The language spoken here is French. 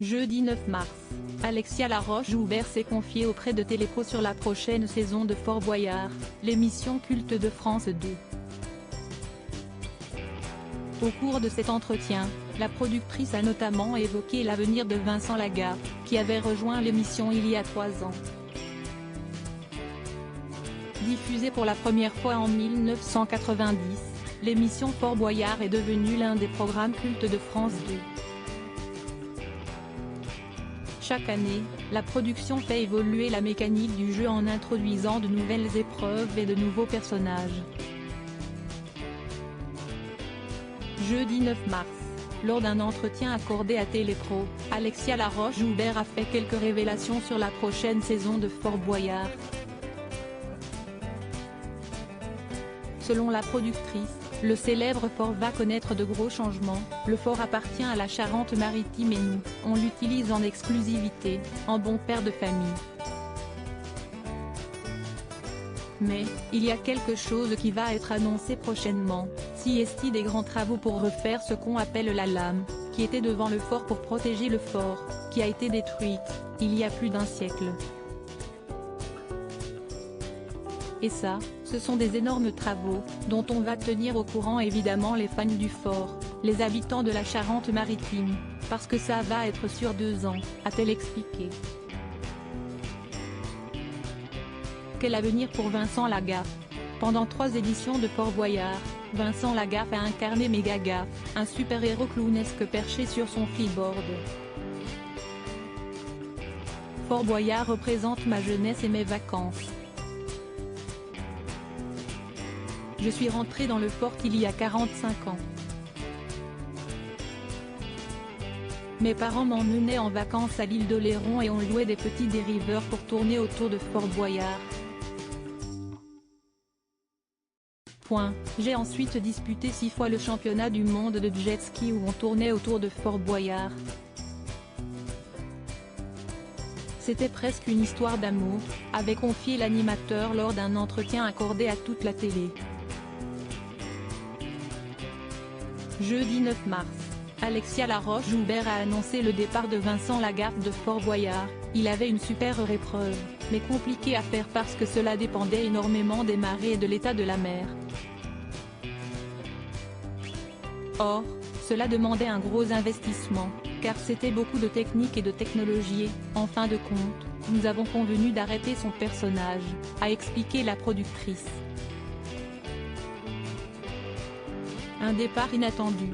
Jeudi 9 mars, Alexia Laroche-Joubert s'est confiée auprès de Télépro sur la prochaine saison de Fort Boyard, l'émission culte de France 2. Au cours de cet entretien, la productrice a notamment évoqué l'avenir de Vincent Lagaffe, qui avait rejoint l'émission il y a 3 ans. Diffusée pour la première fois en 1990, l'émission Fort Boyard est devenue l'un des programmes cultes de France 2. Chaque année, la production fait évoluer la mécanique du jeu en introduisant de nouvelles épreuves et de nouveaux personnages. Jeudi 9 mars, lors d'un entretien accordé à Télépro, Alexia Laroche-Joubert a fait quelques révélations sur la prochaine saison de Fort Boyard. Selon la productrice, le célèbre fort va connaître de gros changements. Le fort appartient à la Charente-Maritime et nous, on l'utilise en exclusivité, en bon père de famille. Mais, il y a quelque chose qui va être annoncé prochainement, si des grands travaux pour refaire ce qu'on appelle la lame, qui était devant le fort pour protéger le fort, qui a été détruite, il y a plus d'1 siècle. Et ça, ce sont des énormes travaux, dont on va tenir au courant évidemment les fans du fort, les habitants de la Charente-Maritime, parce que ça va être sur 2 ans, a-t-elle expliqué. Quel avenir pour Vincent Lagaffe? Pendant 3 éditions de Fort Boyard, Vincent Lagaffe a incarné Mégagaffe, un super-héros clownesque perché sur son freeboard. Fort Boyard représente ma jeunesse et mes vacances. Je suis rentré dans le fort il y a 45 ans. Mes parents m'emmenaient en vacances à l'île d'Oléron et on louait des petits dériveurs pour tourner autour de Fort Boyard. J'ai ensuite disputé 6 fois le championnat du monde de jet ski où on tournait autour de Fort Boyard. C'était presque une histoire d'amour, avait confié l'animateur lors d'un entretien accordé à toute la télé. Jeudi 9 mars, Alexia Laroche-Joubert a annoncé le départ de Vincent Lagaffe de Fort Boyard. Il avait une super épreuve, mais compliquée à faire parce que cela dépendait énormément des marées et de l'état de la mer. Or, cela demandait un gros investissement, car c'était beaucoup de technique et de technologie et, en fin de compte, nous avons convenu d'arrêter son personnage, a expliqué la productrice. Un départ inattendu.